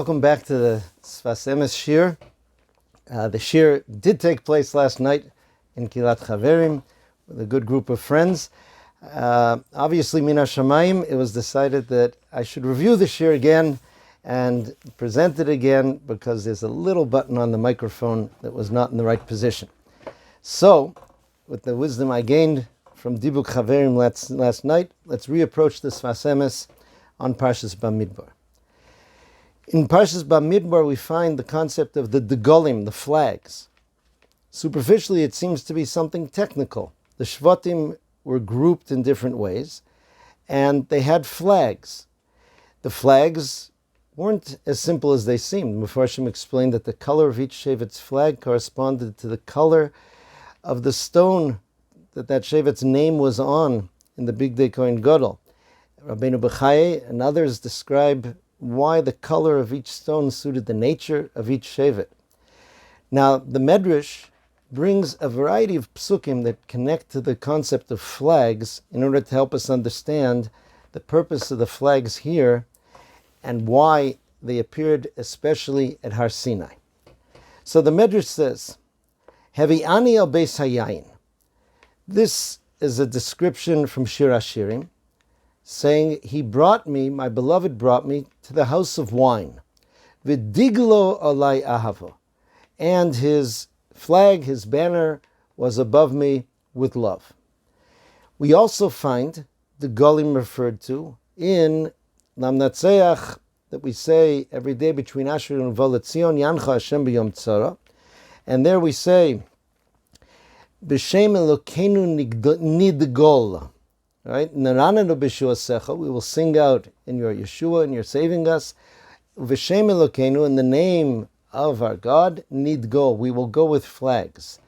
Welcome back to the Sfas Emes Shir. The Shir did take place last night in Kilat Chaverim with a good group of friends. Obviously, Min HaShamayim, it was decided that I should review the Shir again and present it again because there's a little button on the microphone that was not in the right position. So, with the wisdom I gained from Dibuk Chaverim last night, let's reapproach the Sfas Emes on Parshas Bamidbar. In Parshas Bamidbar, we find the concept of the degolim, the flags. Superficially, it seems to be something technical. The Shvatim were grouped in different ways, and they had flags. The flags weren't as simple as they seemed. Mefarshim explained that the color of each Shevet's flag corresponded to the color of the stone that Shevet's name was on in the Big Day Kohen Gadol. Rabbeinu Bechai and others describe why the color of each stone suited the nature of each shevet. Now, the Medrash brings a variety of psukim that connect to the concept of flags in order to help us understand the purpose of the flags here and why they appeared especially at Har Sinai. So the Medrash says, Hevi ani al beis hayayin. This is a description from Shir HaShirim, saying, he brought me, my beloved brought me, to the house of wine. V'diglo alai ahava. And his flag, his banner, was above me with love. We also find the golim referred to in Lamnatseach, that we say every day between Asher and Voletzion, Yancha Hashem b'yom tzara. And there we say, B'shem Elokeinu nidgol. Right? We will sing out in your Yeshua, and you're saving us. V'shem Elokeinu, in the name of our God, nidgo. We will go with flags.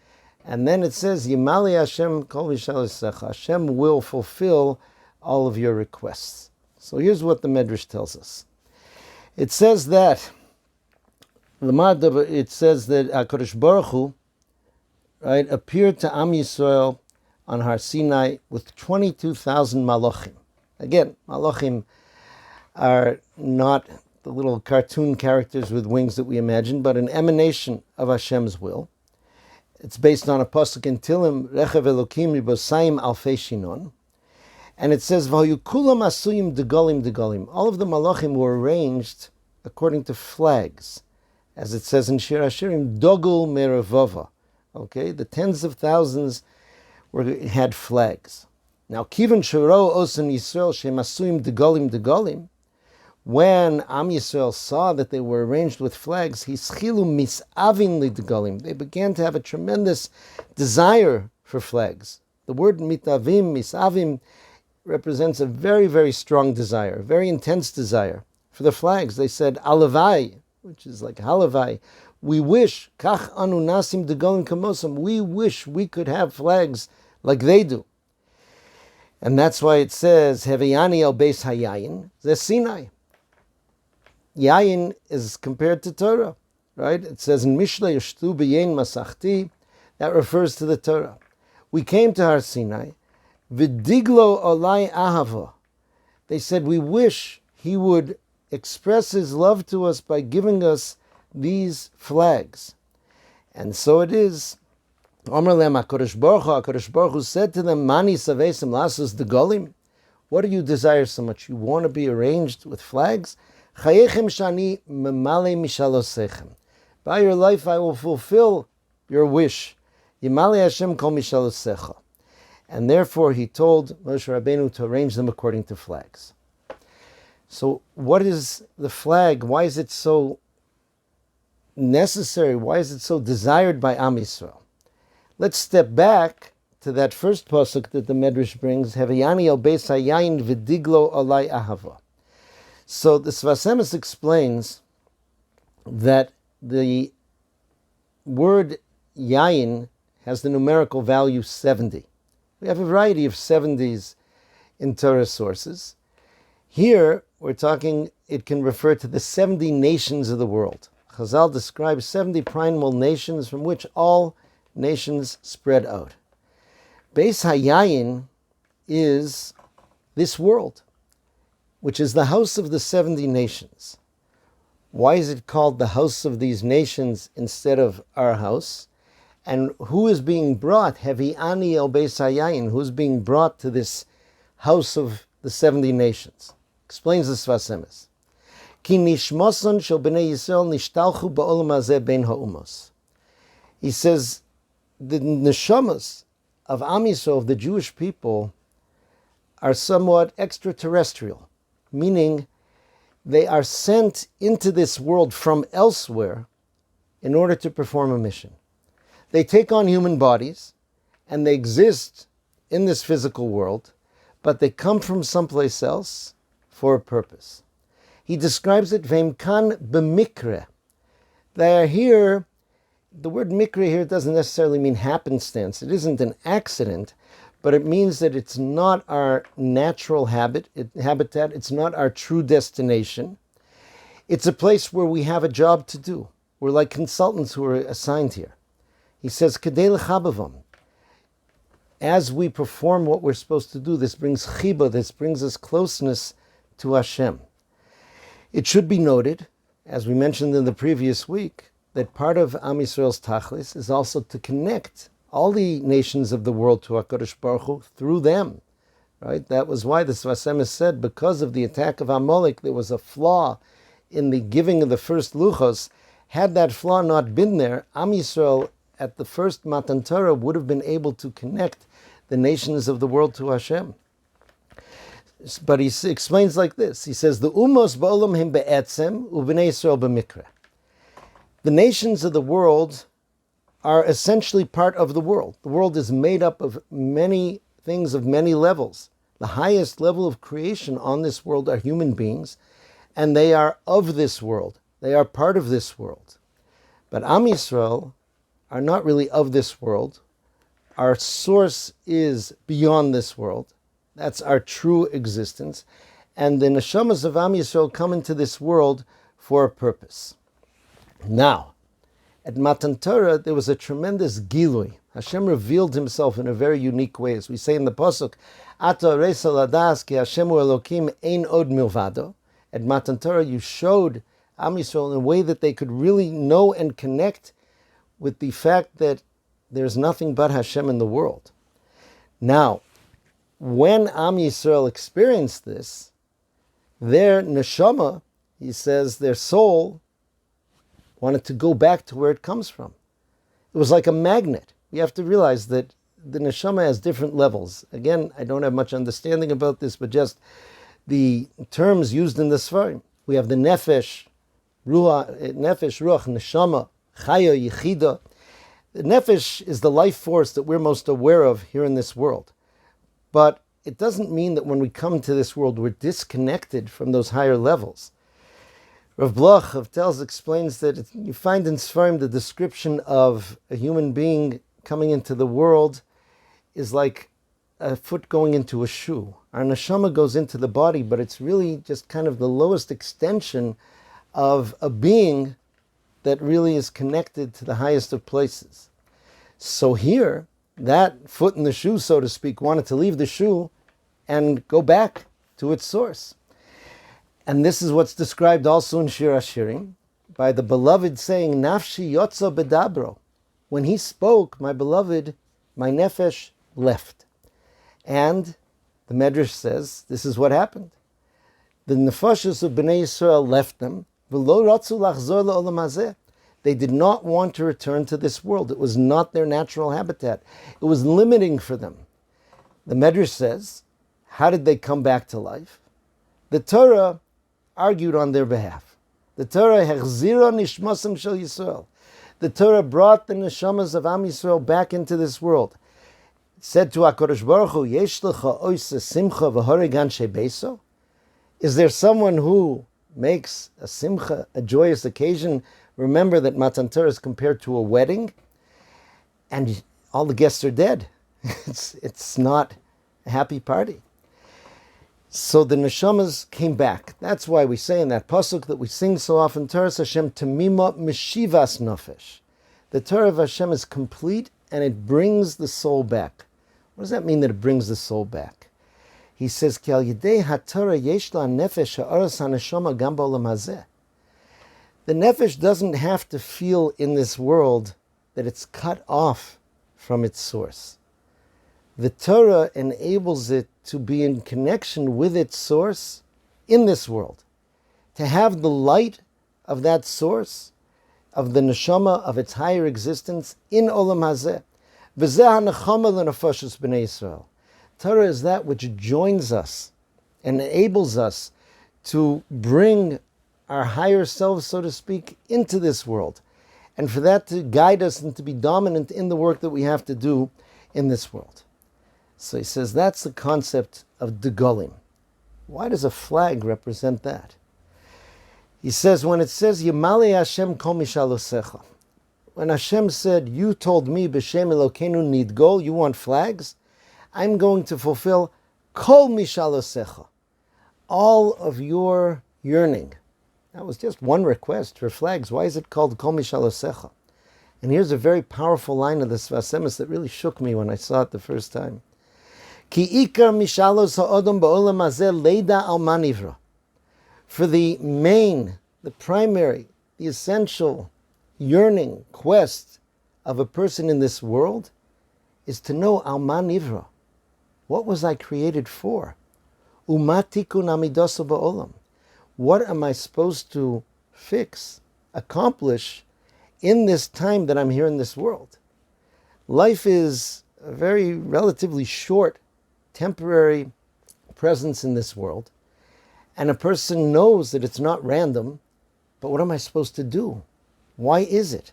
And then it says, Yimali Hashem kol v'shalisecha. Hashem will fulfill all of your requests. So here's what the Medrash tells us. It says that HaKadosh Baruch Hu, right, appeared to Am Yisrael on Har Sinai with 22,000 malachim. Again, malachim are not the little cartoon characters with wings that we imagine, but an emanation of Hashem's will. It's based on a pasuk in Tilim, Rechav Elokim Ribosayim Alfei Shinon. And it says, V'hoyu kulam asuyim degolim degolim. All of the malachim were arranged according to flags. As it says in Shir HaShirim, Dogul Meravova. Okay, the tens of thousands had flags. Now, Kivan Shoro Osan Yisrael Shemasuyim Degolim Degolim, when Am Yisrael saw that they were arranged with flags, Hischilu Misavin Li Degolim. They began to have a tremendous desire for flags. The word mitavim, misavim, represents a very, very strong desire, a very intense desire for the flags. They said, Alavai, which is like halavai. We wish, kach anu nasim degolim kamosam. We wish we could have flags like they do. And that's why it says, Heviyani al beis hayayin, zeh Sinai. Yayin is compared to Torah, right? It says in Mishlei Yishtu b'yein masachti, that refers to the Torah. We came to Har Sinai, v'diglo olai ahava. They said, we wish he would express his love to us by giving us these flags. And so it is. HaKadosh Baruch Hu said to them, Mani savesim lasos degolim. What do you desire so much? You want to be arranged with flags? Chayechem shani memale mishalosechem. By your life I will fulfill your wish. Yimali Hashem kol mishalosecha. And therefore he told Moshe Rabbeinu to arrange them according to flags. So what is the flag? Why is it so necessary? Why is it so desired by Am Yisrael? Let's step back to that first pasuk that the Medrash brings, Heviyani al beis hayayin v'diglo alai ahava. So the Sfas Emes explains that the word yayin has the numerical value 70. We have a variety of 70s in Torah sources. Here, we're talking, it can refer to the 70 nations of the world. Chazal describes 70 primal nations from which all nations spread out. Beis Hayayin is this world, which is the house of the 70 nations. Why is it called the house of these nations instead of our house? And who is being brought? Hevi'ani el Beis Hayayin. Who's being brought to this house of the 70 nations? Explains the Sfas Emes. Ki nishmoson shel bnei Yisrael nishtalchu ba'olam hazeh bein ha'umos. He says the neshamas of Am Yisrael, of the Jewish people, are somewhat extraterrestrial, meaning they are sent into this world from elsewhere in order to perform a mission. They take on human bodies and they exist in this physical world, but they come from someplace else for a purpose. He describes it, Veimkan b'mikre. They are here. The word mikre here doesn't necessarily mean happenstance. It isn't an accident, but it means that it's not our natural habitat. It's not our true destination. It's a place where we have a job to do. We're like consultants who are assigned here. He says, Kedei lechabavam. As we perform what we're supposed to do, this brings chiba, this brings us closeness to Hashem. It should be noted, as we mentioned in the previous week, that part of Am Yisrael's tachlis is also to connect all the nations of the world to HaKadosh Baruch Hu through them. Right? That was why the Sfas Emes said, because of the attack of Amalek, there was a flaw in the giving of the first luchos. Had that flaw not been there, Am Yisrael at the first Matan Torah would have been able to connect the nations of the world to Hashem. But he explains like this. He says, the umos ba'olam him be'etzem u'bnei Yisrael b'mikra. The nations of the world are essentially part of the world. The world is made up of many things of many levels. The highest level of creation on this world are human beings, and they are of this world. They are part of this world. But Am Yisrael are not really of this world. Our source is beyond this world. That's our true existence. And the neshamas of Am Yisrael come into this world for a purpose. Now, at Matan Torah, there was a tremendous gilui. Hashem revealed himself in a very unique way. As we say in the Pasuk, Ata reisa ladas ki Hashem hu Elokim ein od milvado. At Matan Torah, you showed Am Yisrael in a way that they could really know and connect with the fact that there's nothing but Hashem in the world. Now, when Am Yisrael experienced this, their neshama, he says, their soul wanted to go back to where it comes from. It was like a magnet. You have to realize that the neshama has different levels. Again, I don't have much understanding about this, but just the terms used in the Sfarim. We have the nefesh, ruach, neshama, chaya, yichida. The nefesh is the life force that we're most aware of here in this world. But it doesn't mean that when we come to this world, we're disconnected from those higher levels. Rav Bloch of Telz explains that you find in Sfarim the description of a human being coming into the world is like a foot going into a shoe. Our neshama goes into the body, but it's really just kind of the lowest extension of a being that really is connected to the highest of places. So here, that foot in the shoe, so to speak, wanted to leave the shoe and go back to its source. And this is what's described also in Shir HaShirim by the beloved saying, Nafshi yotza bedabro. When he spoke, my beloved, my nefesh left. And the Medrash says, this is what happened. The nefashos of Bnei Yisrael left them. V'lo ratzu lachzor le'olam hazeh. They did not want to return to this world. It was not their natural habitat. It was limiting for them. The Medrash says, how did they come back to life? The Torah argued on their behalf. The Torah hechzira nishmasim shel Yisrael. The Torah brought the neshamas of Am Yisrael back into this world. It said to HaKadosh Baruch Hu, Yesh lecha oisa simcha v'horeg anshe beiso? Is there someone who makes a simcha, a joyous occasion? Remember that Matan Torah is compared to a wedding, and all the guests are dead. It's not a happy party. So the neshamas came back. That's why we say in that pasuk that we sing so often, Torah Hashem Tamima Meshivas Nofesh. The Torah of Hashem is complete and it brings the soul back. What does that mean that it brings the soul back? He says, Ki al yedei haTorah yesh la nefesh ha'aras haneshama gam ba'olam hazeh. The nefesh doesn't have to feel in this world that it's cut off from its source. The Torah enables it to be in connection with its source in this world, to have the light of that source, of the neshama, of its higher existence in Olam Hazeh. V'zeh ha'nechama l'nefashos b'nei Yisrael. Torah is that which joins us and enables us to bring our higher selves, so to speak, into this world, and for that to guide us and to be dominant in the work that we have to do in this world. So he says that's the concept of degolim. Why does a flag represent that? He says when it says Yimale Hashem kol mishalosecha, when Hashem said, you told me b'shem Elokeinu nidgol, you want flags, I'm going to fulfill kol mishalosecha, all of your yearning. That was just one request for flags. Why is it called kol mishalosecha? And here's a very powerful line of the Sfas Emes that really shook me when I saw it the first time. Ki ikar mishalos ha'odom ba'olam hazeh leida al manivra. For the main, the primary, the essential yearning, quest of a person in this world is to know al manivra. What was I created for? Umatikun amidoso ba'olam. What am I supposed to fix, accomplish in this time that I'm here in this world? Life is a very relatively short, temporary presence in this world, and a person knows that it's not random, but what am I supposed to do? Why is it?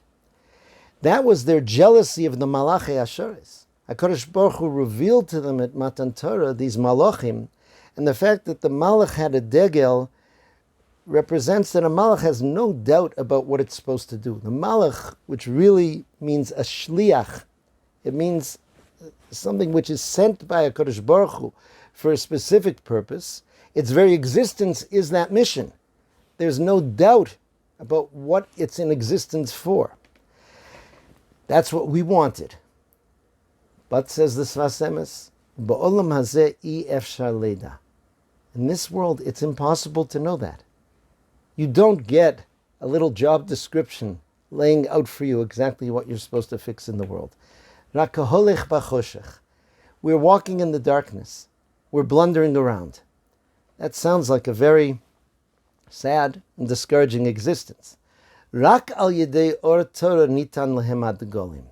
That was their jealousy of the Malachei Asheres. HaKadosh Baruch Hu revealed to them at Matan Torah these Malachim, and the fact that the Malach had a degel represents that a Malach has no doubt about what it's supposed to do. The Malach, which really means a shliach, it means something which is sent by HaKadosh Baruch Hu for a specific purpose. Its very existence is that mission. There's no doubt about what it's in existence for. That's what we wanted. But, says the Sfas Emes, Ba'olam hazeh I efshar leida. In this world, it's impossible to know that. You don't get a little job description laying out for you exactly what you're supposed to fix in the world. Rak kaholech b'choshech. We're walking in the darkness. We're blundering around. That sounds like a very sad and discouraging existence. Rak al yedei or Torah nitan lehem ad golim.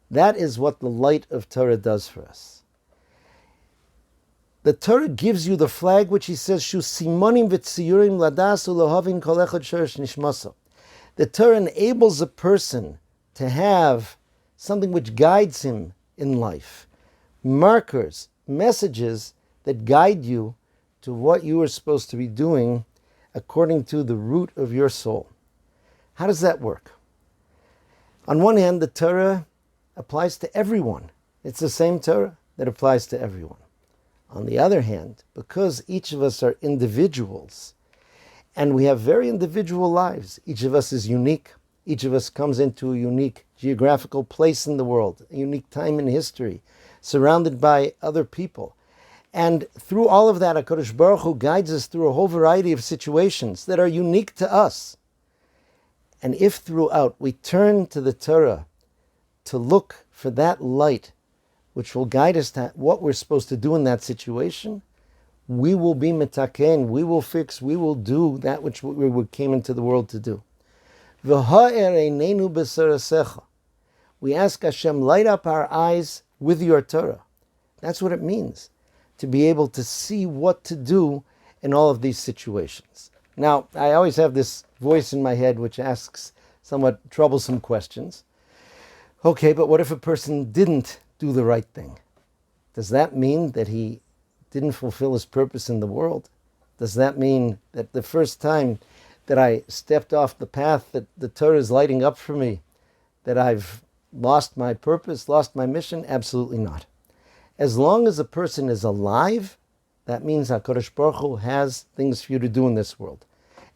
That is what the light of Torah does for us. The Torah gives you the flag which he says, Shu simonim v'tziyurim ladas ulohavin kol echad shorish nishmaso. The Torah enables a person to have something which guides him in life. Markers, messages that guide you to what you are supposed to be doing according to the root of your soul. How does that work? On one hand, the Torah applies to everyone. It's the same Torah that applies to everyone. On the other hand, because each of us are individuals, and we have very individual lives, each of us is unique, each of us comes into a unique geographical place in the world, a unique time in history, surrounded by other people. And through all of that, HaKadosh Baruch Hu guides us through a whole variety of situations that are unique to us. And if throughout we turn to the Torah to look for that light which will guide us to what we're supposed to do in that situation, we will be metaken, we will fix, we will do that which we came into the world to do. We ask Hashem, light up our eyes with your Torah. That's what it means, to be able to see what to do in all of these situations. Now, I always have this voice in my head which asks somewhat troublesome questions. Okay, but what if a person didn't do the right thing? Does that mean that he didn't fulfill his purpose in the world? Does that mean that the first time that I stepped off the path that the Torah is lighting up for me, that I've lost my purpose, lost my mission? Absolutely not. As long as a person is alive, that means HaKadosh Baruch Hu has things for you to do in this world.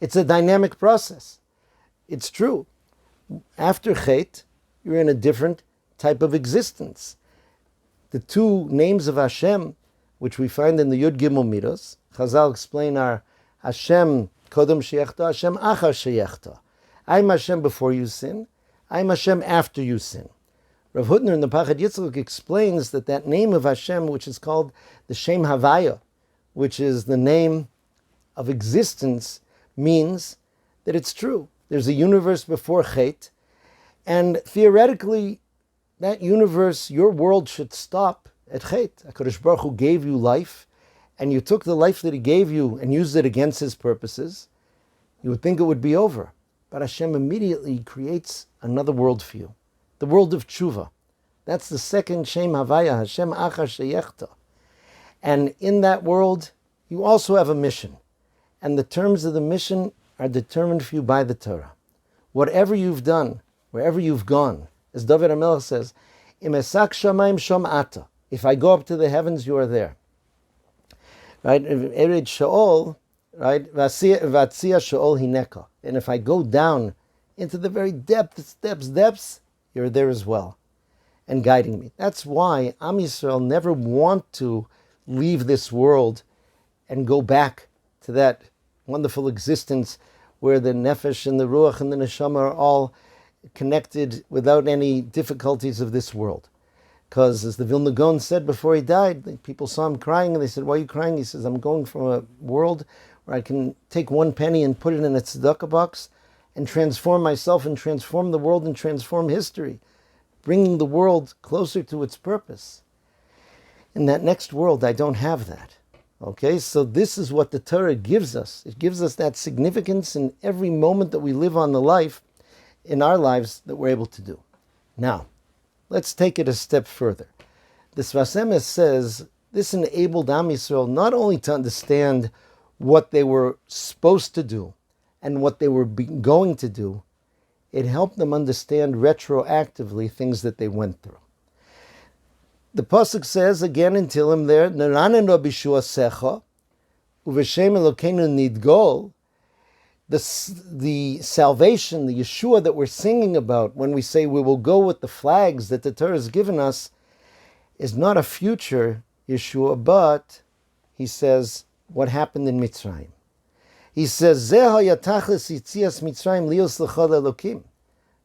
It's a dynamic process. It's true. After Chet, you're in a different type of existence. The two names of Hashem, which we find in the Yud Gimel Midos, Chazal explain are Hashem Kodem Sheyechta, Hashem Achar Sheyechta. I'm Hashem before you sin. I'm Hashem after you sin. Rav Hutner in the Pachad Yitzchak explains that name of Hashem, which is called the Shem Havaya, which is the name of existence, means that it's true. There's a universe before Chet, and theoretically, that universe, your world, should stop at Chet. HaKadosh Baruch Hu gave you life, and you took the life that He gave you and used it against His purposes. You would think it would be over. But Hashem immediately creates another world for you, the world of tshuva. That's the second Shem Havaya, Hashem Achar Sheyechta. And in that world, you also have a mission. And the terms of the mission are determined for you by the Torah. Whatever you've done, wherever you've gone, as David HaMelech says, Im esak shamayim shom ata. If I go up to the heavens, you are there. Right? Ered Shaol, right? Vatzia Shaol hineka. And if I go down into the very depths, you're there as well, and guiding me. That's why Am Yisrael never want to leave this world and go back to that wonderful existence where the nefesh and the ruach and the neshama are all connected without any difficulties of this world. Because as the Vilna Gaon said before he died, people saw him crying and they said, "Why are you crying?" He says, "I'm going from a world where I can take 1 penny and put it in a tzedakah box and transform myself and transform the world and transform history, bringing the world closer to its purpose. In that next world, I don't have that." Okay, so this is what the Torah gives us. It gives us that significance in every moment that we live on the life, in our lives, that we're able to do. Now, let's take it a step further. The Sfas Emes says this enabled Am Yisrael not only to understand what they were supposed to do and what they were going to do, it helped them understand retroactively things that they went through. The pasuk says again in Tehillim there, "Neranenu b'shuasecha uv'shem Elokeinu nidgol." The salvation, the Yeshua that we're singing about when we say we will go with the flags that the Torah has given us, is not a future Yeshua, but he says what happened in Mitzrayim. He says, "Zeh hayatachlis yitzias Mitzrayim lios l'chol Elokim."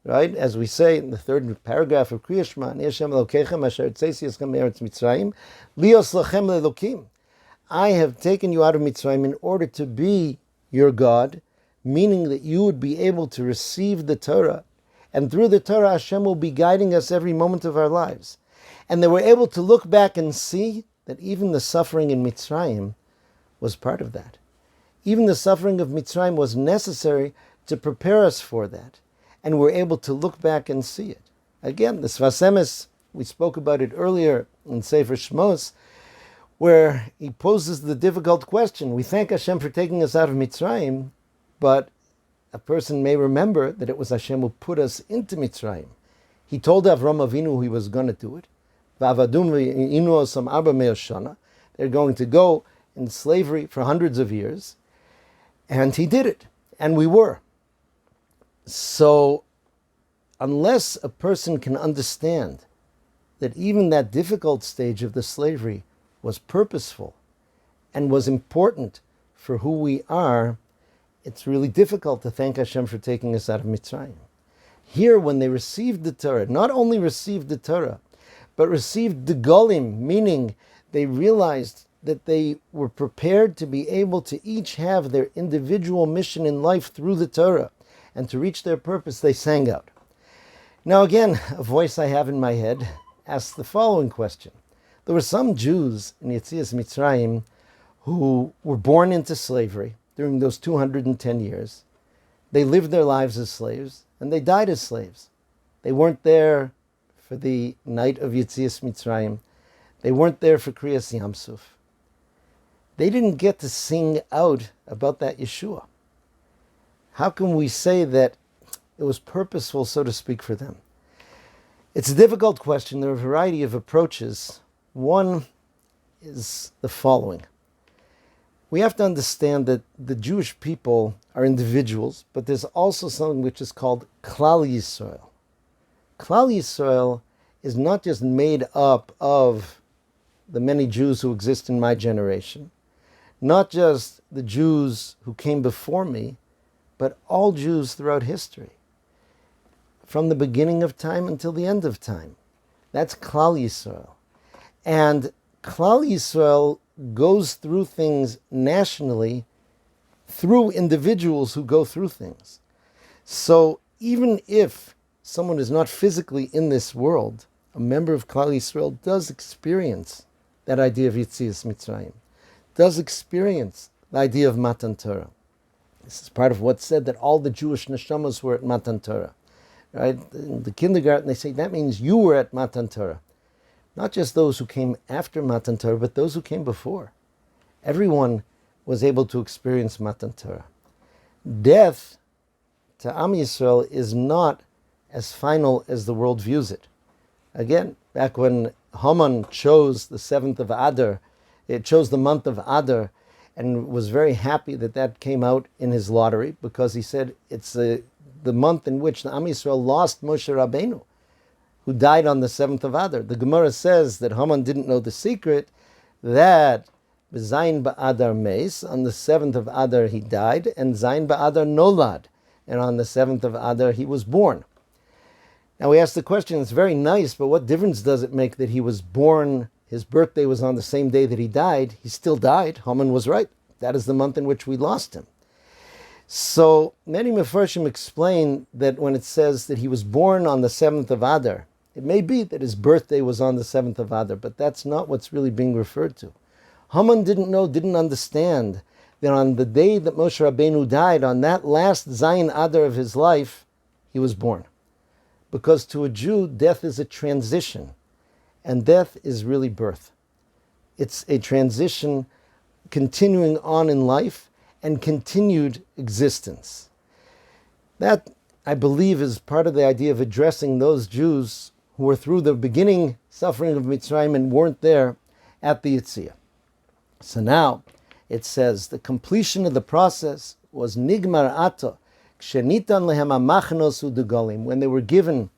Right, as we say in the third paragraph of Kriya Shema, "Ani Hashem Elokechem asher tzesi eschem me'eretz Mitzrayim, lios lachem le'Elokim." I have taken you out of Mitzrayim in order to be your God, meaning that you would be able to receive the Torah, and through the Torah Hashem will be guiding us every moment of our lives. And they were able to look back and see that even the suffering in Mitzrayim was part of that. Even the suffering of Mitzrayim was necessary to prepare us for that. And we're able to look back and see it. Again, the Sfas Emes, we spoke about it earlier in Sefer Shmos, where he poses the difficult question. We thank Hashem for taking us out of Mitzrayim, but a person may remember that it was Hashem who put us into Mitzrayim. He told Avram Avinu he was going to do it. They're going to go in slavery for hundreds of years. And he did it. And we were. So, unless a person can understand that even that difficult stage of the slavery was purposeful and was important for who we are, it's really difficult to thank Hashem for taking us out of Mitzrayim. Here, when they received the Torah, not only received the Torah, but received the Golim, meaning they realized that they were prepared to be able to each have their individual mission in life through the Torah, and to reach their purpose, they sang out. Now again, a voice I have in my head asks the following question. There were some Jews in Yetzias Mitzrayim who were born into slavery during those 210 years. They lived their lives as slaves, and they died as slaves. They weren't there for the night of Yetzias Mitzrayim. They weren't there for Kriyas Yamsuf. They didn't get to sing out about that Yeshua. How can we say that it was purposeful, so to speak, for them? It's a difficult question. There are a variety of approaches. One is the following. We have to understand that the Jewish people are individuals, but there's also something which is called Klal Yisrael. Klal Yisrael is not just made up of the many Jews who exist in my generation, not just the Jews who came before me, but all Jews throughout history. from the beginning of time until the end of time. That's Klal Yisrael. And Klal Yisrael goes through things nationally through individuals who go through things. So even if someone is not physically in this world, a member of Klal Yisrael does experience that idea of Yetzias Mitzrayim, does experience the idea of Matan Torah. This is part of what's said, that all the Jewish neshamas were at Matan Torah. Right? In the kindergarten, they say that means you were at Matan Torah. Not just those who came after Matan Torah, but those who came before. Everyone was able to experience Matan Torah. Death to Am Yisrael is not as final as the world views it. Again, back when Haman chose the 7th of Adar, it chose the month of Adar, and was very happy that that came out in his lottery, because he said it's the month in which the Am Yisrael lost Moshe Rabbeinu, who died on the 7th of Adar. The Gemara says that Haman didn't know the secret, that Zayin Ba'adar Meis, on the 7th of Adar he died, and Zayin Ba'adar Nolad, and on the 7th of Adar he was born. Now we ask the question, it's very nice, but what difference does it make that he was born, his birthday was on the same day that he died? He still died. Haman was right. That is the month in which we lost him. So many Mefarshim explain that when it says that he was born on the 7th of Adar, it may be that his birthday was on the 7th of Adar, but that's not what's really being referred to. Haman didn't understand that on the day that Moshe Rabbeinu died, on that last Zayin Adar of his life, he was born. Because to a Jew, death is a transition, and death is really birth. It's a transition continuing on in life and continued existence. That, I believe, is part of the idea of addressing those Jews who were through the beginning suffering of Mitzrayim and weren't there at the Yetziah. So now it says the completion of the process was Nigmar Ato, Kshenitan lehem amachnos u'degolim, when they were given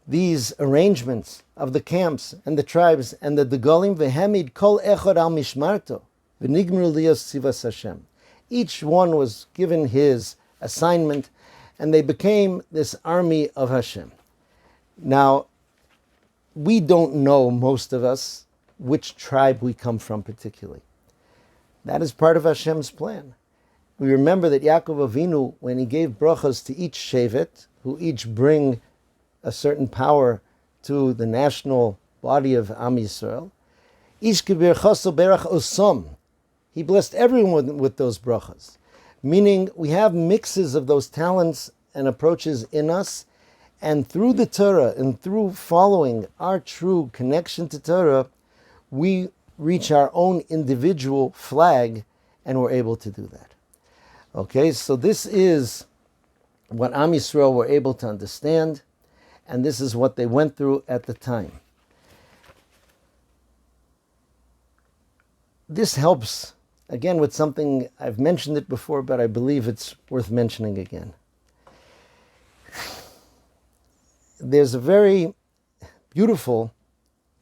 these arrangements of the camps and the tribes and the degolim, vehemid kol echad al mishmarto, v'nigmru liyos tzivas Hashem. Each one was given his assignment, and they became this army of Hashem. Now, we don't know, most of us, which tribe we come from particularly. That is part of Hashem's plan. We remember that Yaakov Avinu, when he gave brachas to each shevet, who each bring a certain power to the national body of Am Yisrael, ish kibirchaso berach osam, he blessed everyone with those brachas. Meaning, we have mixes of those talents and approaches in us, and through the Torah and through following our true connection to Torah, we reach our own individual flag, and we're able to do that. Okay, so this is what Am Yisrael were able to understand, and this is what they went through at the time. This helps, again, with something, I've mentioned it before, but I believe it's worth mentioning again. There's a very beautiful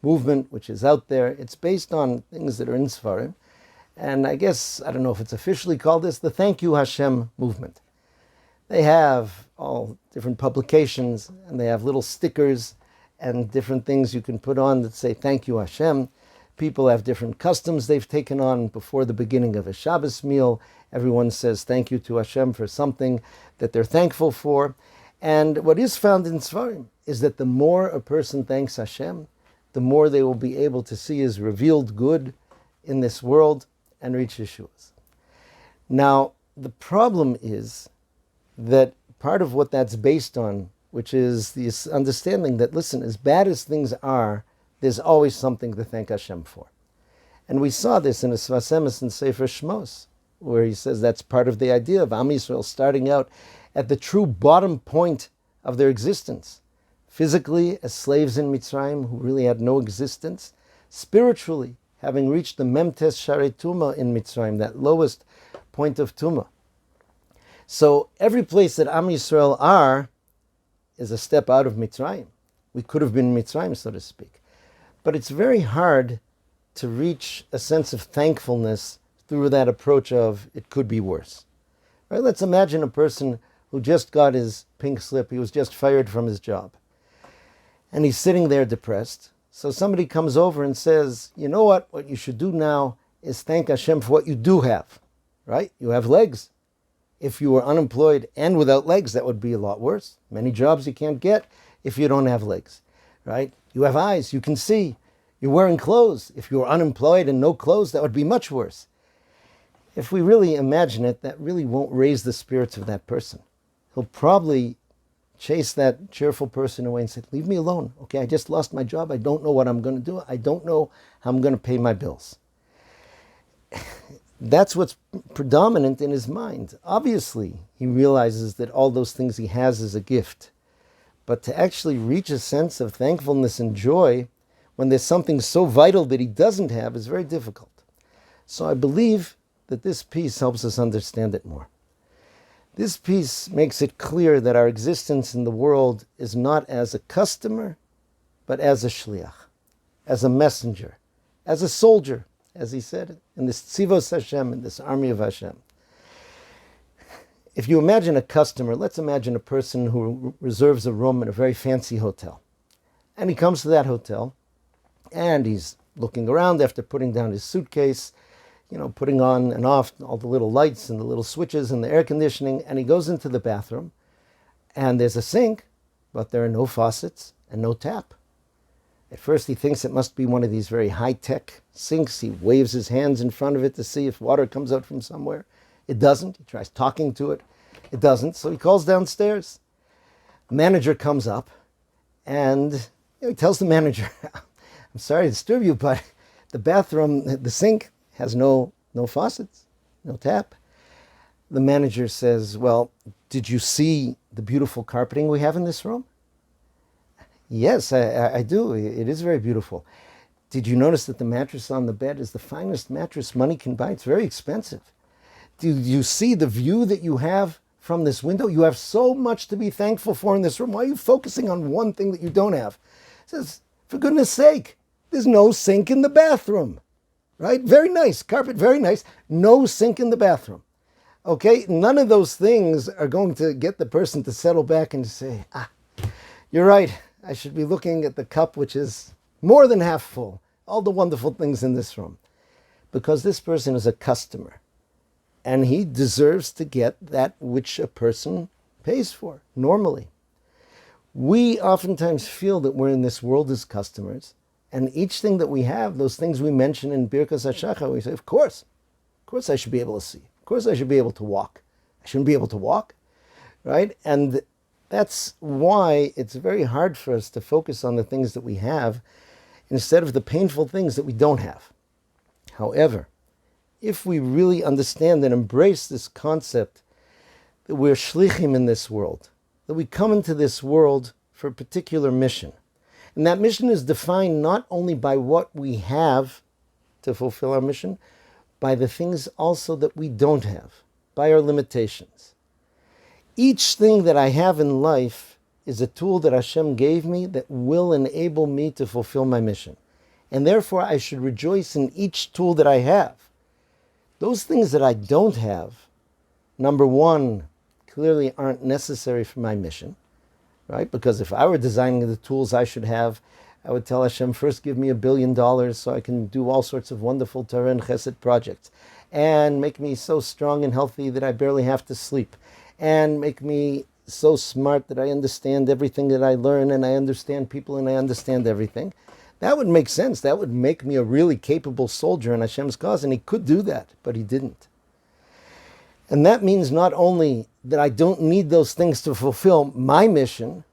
movement which is out there. It's based on things that are in Sfarim. And I guess, I don't know if it's officially called this, the Thank You Hashem movement. They have all different publications, and they have little stickers and different things you can put on that say Thank You Hashem. People have different customs they've taken on. Before the beginning of a Shabbos meal, everyone says thank you to Hashem for something that they're thankful for. And what is found in Sfarim is that the more a person thanks Hashem, the more they will be able to see His revealed good in this world and reach Yeshua's. Now, the problem is that part of what that's based on, which is this understanding that, listen, as bad as things are, there's always something to thank Hashem for. And we saw this in a Sfas Emes in Sefer Shmos, where he says that's part of the idea of Am Yisrael starting out at the true bottom point of their existence. Physically, as slaves in Mitzrayim who really had no existence. Spiritually, having reached the Memtes Sharei Tumah in Mitzrayim, that lowest point of Tumah. So every place that Am Yisrael are is a step out of Mitzrayim. We could have been in Mitzrayim, so to speak. But it's very hard to reach a sense of thankfulness through that approach of it could be worse. Right? Let's imagine a person who just got his pink slip. He was just fired from his job. And he's sitting there depressed. So somebody comes over and says, you know what? What you should do now is thank Hashem for what you do have, right? You have legs. If you were unemployed and without legs, that would be a lot worse. Many jobs you can't get if you don't have legs, right? You have eyes, you can see. You're wearing clothes. If you were unemployed and no clothes, that would be much worse. If we really imagine it, that really won't raise the spirits of that person. He'll probably chase that cheerful person away and say, leave me alone. Okay, I just lost my job. I don't know what I'm going to do. I don't know how I'm going to pay my bills. That's what's predominant in his mind. Obviously, he realizes that all those things he has is a gift. But to actually reach a sense of thankfulness and joy when there's something so vital that he doesn't have is very difficult. So I believe that this piece helps us understand it more. This piece makes it clear that our existence in the world is not as a customer, but as a shliach, as a messenger, as a soldier, as he said in this Sfas Hashem, in this army of Hashem. If you imagine a customer, let's imagine a person who reserves a room in a very fancy hotel. And he comes to that hotel, and he's looking around after putting down his suitcase, putting on and off all the little lights and the little switches and the air conditioning, and he goes into the bathroom, and there's a sink, but there are no faucets and no tap. At first he thinks it must be one of these very high-tech sinks. He waves his hands in front of it to see if water comes out from somewhere. It doesn't. He tries talking to it. It doesn't. So he calls downstairs. The manager comes up, and he tells the manager, I'm sorry to disturb you, but the bathroom, the sink, has no faucets, no tap. The manager says, well, did you see the beautiful carpeting we have in this room? Yes, I do. It is very beautiful. Did you notice that the mattress on the bed is the finest mattress money can buy? It's very expensive. Do you see the view that you have from this window? You have so much to be thankful for in this room. Why are you focusing on one thing that you don't have? He says, for goodness sake, there's no sink in the bathroom. Right? Very nice. Carpet, very nice. No sink in the bathroom. Okay? None of those things are going to get the person to settle back and say, you're right. I should be looking at the cup which is more than half full. All the wonderful things in this room. Because this person is a customer. And he deserves to get that which a person pays for, normally. We oftentimes feel that we're in this world as customers. And each thing that we have, those things we mention in Birkas HaShachar, we say, of course I should be able to see. Of course I should be able to walk. I shouldn't be able to walk, right? And that's why it's very hard for us to focus on the things that we have instead of the painful things that we don't have. However, if we really understand and embrace this concept that we're shlichim in this world, that we come into this world for a particular mission, and that mission is defined not only by what we have to fulfill our mission, by the things also that we don't have, by our limitations. Each thing that I have in life is a tool that Hashem gave me that will enable me to fulfill my mission. And therefore I should rejoice in each tool that I have. Those things that I don't have, number one, clearly aren't necessary for my mission. Right? Because if I were designing the tools I should have, I would tell Hashem, first give me $1 billion so I can do all sorts of wonderful Torah and Chesed projects. And make me so strong and healthy that I barely have to sleep. And make me so smart that I understand everything that I learn and I understand people and I understand everything. That would make sense. That would make me a really capable soldier in Hashem's cause. And he could do that, but he didn't. And that means not only that I don't need those things to fulfill my mission,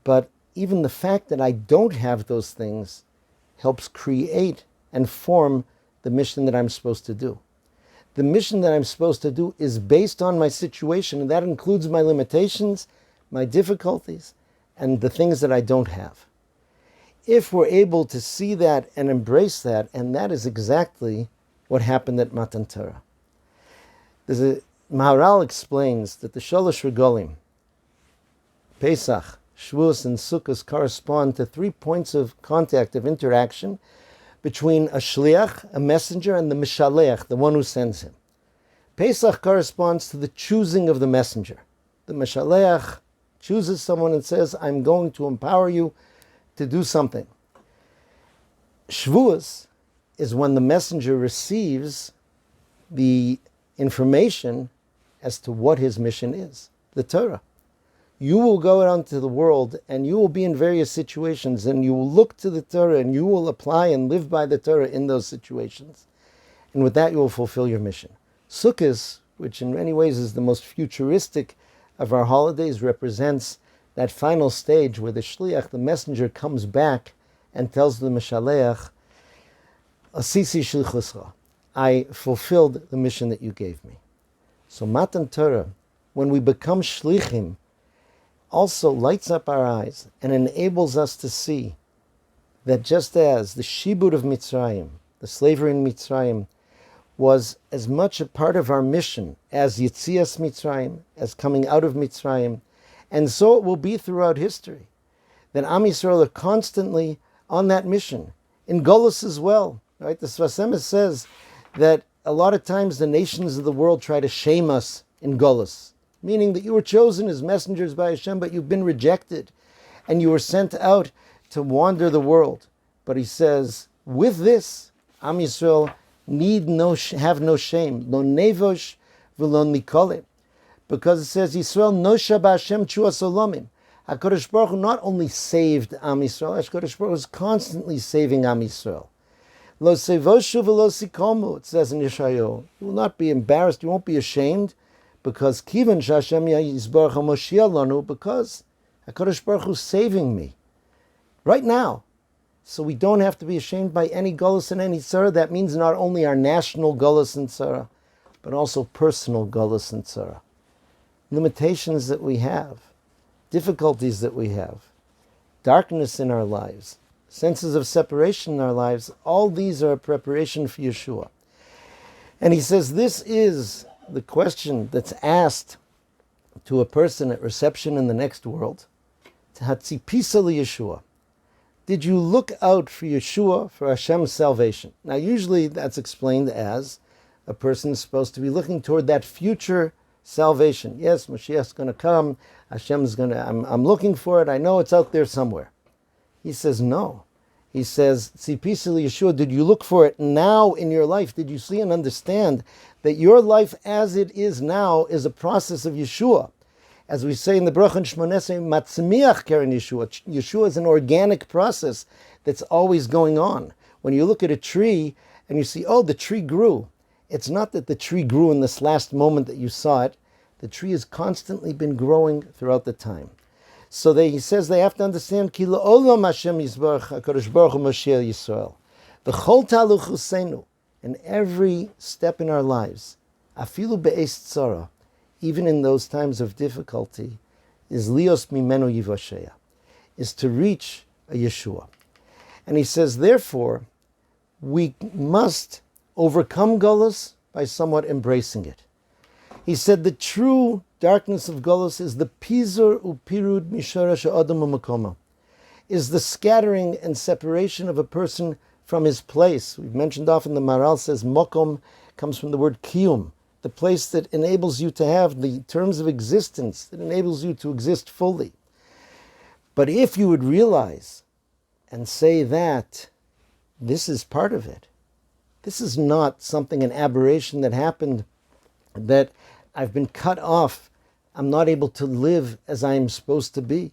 but even the fact that I don't have those things helps create and form the mission that I'm supposed to do. The mission that I'm supposed to do is based on my situation, and that includes my limitations, my difficulties, and the things that I don't have. If we're able to see that and embrace that, and that is exactly what happened at Matan Torah. Maharal explains that the Shalosh Regalim, Pesach, Shavuos, and Sukkot correspond to 3 points of contact, of interaction, between a shliach, a messenger, and the mishaleach, the one who sends him. Pesach corresponds to the choosing of the messenger. The Meshaleach chooses someone and says, I'm going to empower you to do something. Shvuos is when the messenger receives the information as to what his mission is, the Torah. You will go out into the world and you will be in various situations and you will look to the Torah and you will apply and live by the Torah in those situations. And with that you will fulfill your mission. Sukkot, which in many ways is the most futuristic of our holidays, represents that final stage where the shliach, the messenger, comes back and tells the Meshaleach, Asisi shlichuscha, I fulfilled the mission that you gave me. So Matan Torah, when we become shlichim, also lights up our eyes and enables us to see that just as the shibud of Mitzrayim, the slavery in Mitzrayim, was as much a part of our mission as Yetzias Mitzrayim, as coming out of Mitzrayim, and so it will be throughout history, that Am Yisrael are constantly on that mission, in Golus as well. Right? The Sfas Emes says that a lot of times the nations of the world try to shame us in Golus, meaning that you were chosen as messengers by Hashem, but you've been rejected, and you were sent out to wander the world. But he says, with this, Am Yisrael need have no shame, lo nevosh v'lo nikole, because it says Yisrael nosha b'Hashem chuas olamim. HaKadosh Baruch Hu not only saved Am Yisrael, HaKadosh Baruch Hu is constantly saving Am Yisrael. Lo sevoshu v'lo sikomu, it says in Yeshayahu, you will not be embarrassed, you won't be ashamed, because kivan sh'Hashem yisbarach HaMoshiach lanu, because HaKadosh Baruch Hu is saving me right now. So we don't have to be ashamed by any Golus and any Tzara. That means not only our national Golus and Tzara, but also personal Golus and Tzara. Limitations that we have, difficulties that we have, darkness in our lives, senses of separation in our lives, all these are a preparation for Yeshua. And he says this is the question that's asked to a person at reception in the next world. Hatzipisa Yeshua. Did you look out for Yeshua, for Hashem's salvation? Now, usually that's explained as a person is supposed to be looking toward that future salvation. Yes, Mashiach's going to come. Hashem's going to, I'm looking for it. I know it's out there somewhere. He says, no. He says, Tzipisa Yeshua, did you look for it now in your life? Did you see and understand that your life as it is now is a process of Yeshua? As we say in the Bracha and Shmoneh Esrei, Matzmiach Keren Yeshua. Yeshua is an organic process that's always going on. When you look at a tree and you see, oh, the tree grew. It's not that the tree grew in this last moment that you saw it. The tree has constantly been growing throughout the time. So he says they have to understand, Ki la'olam Hashem yisbarach HaKadosh Baruch Hu Moshiach Yisrael. V'chol taluch huseinu. In every step in our lives, afilu be'es tzara, even in those times of difficulty, is lios mimenu yivasheya, is to reach a Yeshua. And he says, therefore, we must overcome Golus by somewhat embracing it. He said the true darkness of Golus is the pizur upirud mishara she'adam u'makoma, is the scattering and separation of a person from his place. We've mentioned often the Maral says mokom comes from the word kiyum, the place that enables you to have the terms of existence, that enables you to exist fully. But if you would realize and say that this is part of it, this is not something, an aberration that happened, that I've been cut off, I'm not able to live as I am supposed to be.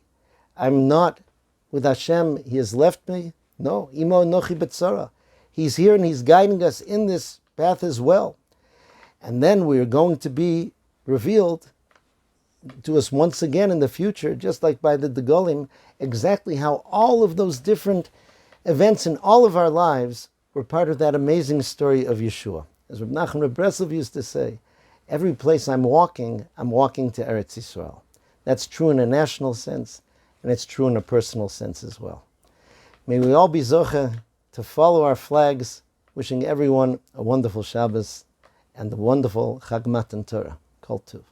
I'm not with Hashem, He has left me. No, Imo Nochi Betzara. He's here and He's guiding us in this path as well. And then we are going to be revealed to us once again in the future, just like by the Degolim, exactly how all of those different events in all of our lives were part of that amazing story of Yeshua. As Reb Nachman Reb Breslov used to say, every place I'm walking to Eretz Yisrael. That's true in a national sense, and it's true in a personal sense as well. May we all be zoche to follow our flags, wishing everyone a wonderful Shabbos and the wonderful Chag Matan Torah. Kol Tuv.